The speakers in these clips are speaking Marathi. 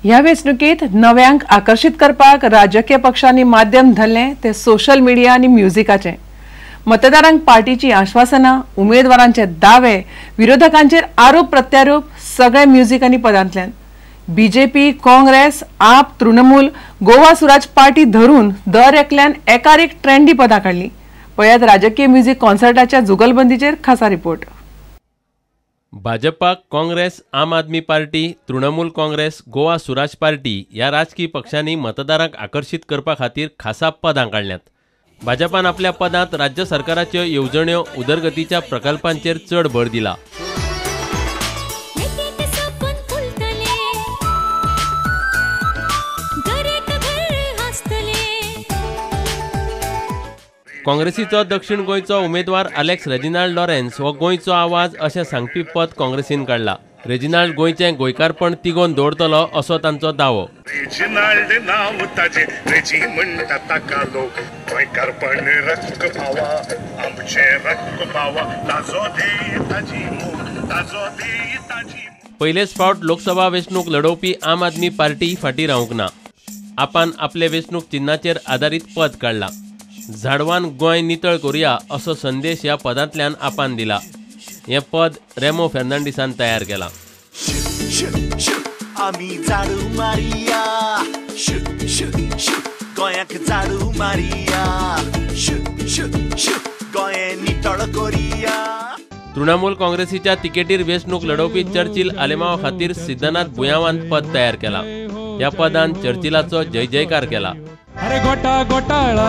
ह्या वेंचणुकेत नव्यांक आकर्षित करपाक राजकीय पक्षांनी माध्यम धरलें ते सोशल मीडिया आनी म्युझिकाचें। मतदारांक पार्टीची आश्वासनां, उमेदवारांचे दावे, विरोधकांचेर आरोप प्रत्यारोप सगळे म्युझिक आनी पदांतल्यान। बीजेपी, काँग्रेस, आप, तृणमूल, गोवा स्वराज पार्टी धरून दर एकल्यान एकार एक ट्रेंडी पदां काडली। पळयात राजकीय म्युझिक कॉन्सर्टाच्या जुगलबंदीचेर खासा रिपोर्ट। भाजपाक काँग्रेस, आम आदमी पार्टी, तृणमूल काँग्रेस, गोवा स्वराज पार्टी ह्या राजकीय पक्षांनी मतदारांक आकर्षित करपा खातीर खासा पदां काडल्यात। भाजपान आपल्या पदांत राज्य सरकाराच्यो येवजण्यो, उदरगतीच्या प्रकल्पांचेर चड भर दिला। काँग्रेसीचो दक्षिण गोंयचो उमेदवार आलेक्स रेजिनाल्ड लॉरेन्स हो गोंयचो आवाज अशें सांगपी पद काँग्रेसीन काडला। रेजिनाल्ड गोंयचें गोंयकारपण तिगोवन दवरतलो असो तांचो दावो। रेजिनाल्ड नांव ताजें, रेजी म्हणटा ताका लोक, गोंयकारपण रक्त भावा, आमचें रक्त भावा, ताजो देय ताजी मोग, ताजो देय ताजी। पयलेच फावट लोकसभा वेंचणूक लडोवपी आम आदमी पार्टी फाटीं रावूंक ना। आपान आपले वेंचणूक चिन्हाचेर आदारीत पद काडला। झाडवान गोंय नितळ करुया असो संदेश ह्या पदांतल्यान आपान दिला। हे पद रेमो फेर्नांडिसान तयार केला। आमी झाडू मारिया, गोंयाक झाडू मारिया, गोंय नितळ करुया। तृणमूल काँग्रेसीच्या तिकेटीर वेंचणूक लडोवपी चर्चिल आलेमांव खातीर सिद्धनाथ बुयांवान पद तयार केला। ह्या पदान चर्चिलाचो जय जयकार केला। अरे घोटाळा,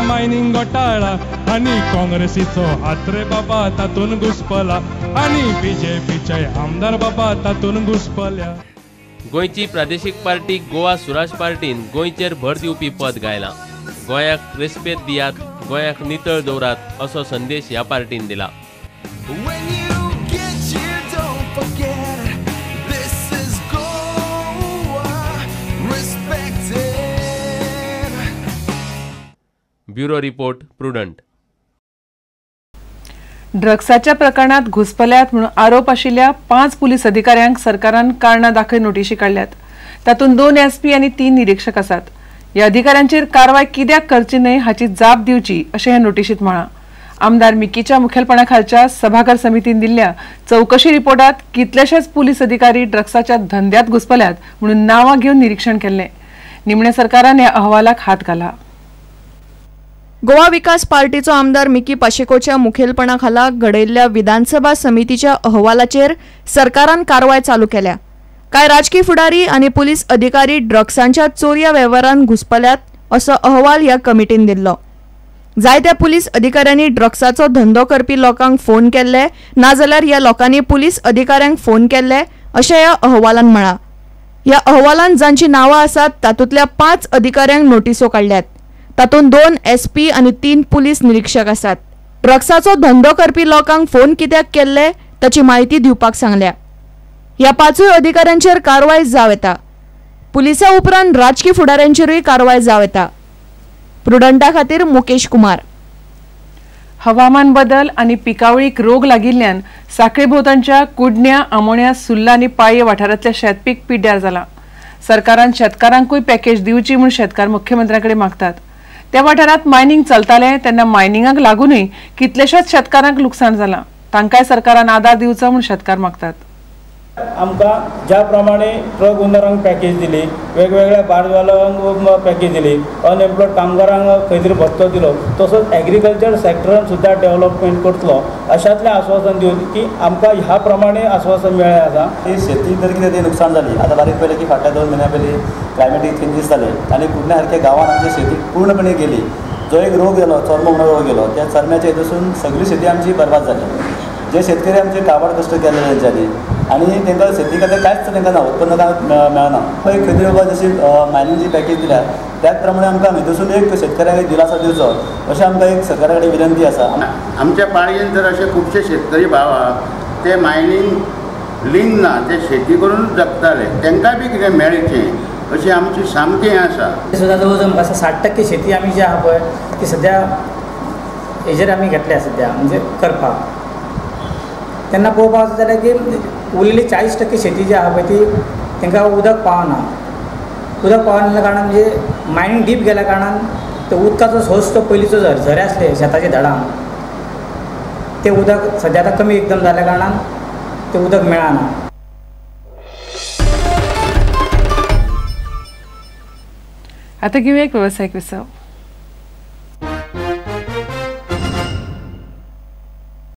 मायनिंग घोटाळा आणि काँग्रेसीचो हात रे बाबा तातून घुसपला आणि बीजेपीचे आमदार बाबा तातून घुसपल्या। गोंयची प्रादेशीक पार्टी गोवा स्वराज पार्टीन गोंयचेर भर दिवपी पद गायला। गोंयाक रेस्पेत दियात, गोंयाक नितळ दवरात असो संदेश ह्या पार्टीन दिला। Bureau report, prudent. ड्रग्साच्या प्रकरणात घुसपल्यात म्हणून आरोप आशिल्ल्या 5 पुलीस अधिकाऱ्यांक सरकारान कारणां दाखय नोटीशी काडल्यात। तातूंत 2 SP आनी 3 निरीक्षक आसात। ह्या अधिकाऱ्यांचेर कारवाय कित्याक करची न्हय हाची जाप दिवची अशें ह्या नोटीशींत म्हळां। आमदार मिकीच्या मुखेलपणा खालच्या सभाघर समितीन दिल्ल्या चौकशी रिपोर्टात कितलेशेच पुलीस अधिकारी ड्रग्साच्या धंद्यात घुसपल्यात म्हणून नांवां घेवन निरीक्षण केल्लें। निमण्या सरकारान ह्या अहवालाक हात घाला। गोवा विकास पार्टीचो आमदार मिकी पाशेकोच्या मुखेलपणाखाला घडयल्ल्या विधानसभा समितीच्या अहवालाचेर सरकारान कारवाय चालू केल्या। कांय राजकीय फुडारी आनी पुलीस अधिकारी ड्रग्सांच्या चोरया वेव्हारांत घुसपल्यात असो अहवाल ह्या कमिटीन दिल्लो। जायत्या पुलीस अधिकाऱ्यांनी ड्रग्साचो धंदो करपी लोकांक फोन केल्ले, नाजाल्यार ह्या लोकांनी पुलीस अधिकाऱ्यांक फोन केल्ले अशें ह्या अहवालान म्हळां। ह्या अहवालान जांची नांवां आसात तातूंतल्या 5 अधिकाऱ्यांक नोटीसो काडल्यात। तातूंत 2 SP आनी 3 पुलीस निरीक्षक आसात। ड्रग्साचो धंदो करपी लोकांक फोन कित्याक केल्ले ताची म्हायती दिवपाक सांगल्या। ह्या 5 अधिकाऱ्यांचेर कारवाय जाव येता। पुलिसा उपरांत राजकीय फुडाऱ्यांचेरूय कारवाय जाव येता। प्रुडंटा खातीर मुकेश कुमार। हवामान बदल आनी पिकावळीक रोग लागिल्ल्यान सांखळे भोंवतणच्या कुडण्या, आमोण्या, सुर्ला आनी पाळये वाठारांतले शेतपीक पिड्ड्यार जालां। सरकारान शेतकारांकूय पॅकेज दिवची म्हूण शेतकार मुख्यमंत्र्याकडे मागतात। त्या वाठारांत मायनिंग चलतालें तेन्ना मायनिंगाक लागूनय कितलेशेच शेतकारांक लुकसाण जालां। तांकांय सरकारान आदार दिवचो म्हूण शेतकार मागतात। आमकां ज्या प्रमाणे ट्रक ओनरांक पॅकेज दिली, वेगवेगळ्या बारवाल्यांक पॅकेज दिली, अनएम्प्लॉयड कामगारांक खंय तरी भत्तो दिलो, तसोच एग्रीकल्चर सेक्टरान सुद्दां डेव्हलपमेंट करतलो अशातलें आश्वासन दिवन की आमकां ह्या प्रमाणे आश्वासन मेळ्ळें आसा। ही शेती जर कितें नुकसान जाली, आतां बारीक पयलें की फाटल्या 2 म्हयन्या पयलीं क्लायमेटीक चेंजीस जाले आनी कुडण्या सारक्या गांवांत आमची शेती पूर्णपणे गेली। जो एक रोग गेलो, चर्म म्हणून रोग गेलो, त्या चर्म्याच्या हितून सगळी शेती आमची बरबाद जाली। जे शेतकरी आमचे काबाड कश्ट केले तेंच्यांनी आनी तांकां शेती खातीर कांयच तांकां ना, उत्पन्न मेळना। खंय तरी बाबा जशी मायनिंगची पॅकेज दिल्या त्याच प्रमाणे आमकां हितून एक शेतकऱ्यांक दिलासो दिवचो अशें आमकां एक सरकारा कडेन विनंती आसा। आमच्या पाळयेंत जर अशे खुबशे शेतकरी भाव आहा ते मायनिंग लिंक ना, ते शेती करूनच जगताले, तांकां बी कितें मेळचें अशी आमची सामकी हें आसा। सुद्दां जवळ जवळ 60% शेती आमी जी आहा पळय ती सद्या हेजेर आमी घेतल्या सद्या म्हणजे करपाक। तेन्ना पळोवपाक वचत जाल्यार की उरलेली 40% शेती जी आहा पळय ती तांकां उदक पावना. उदक पावना कारणान म्हणजे मायनींग डीप गेल्या कारणान तो उदकाचो सोर्स तो पयलींचो झरे आसले शेताच्या झाडांक ते उदक सद्या आतां कमी एकदम जाल्या कारणान ते उदक मेळना. आता घेऊया एक व्यावसायिक विसव.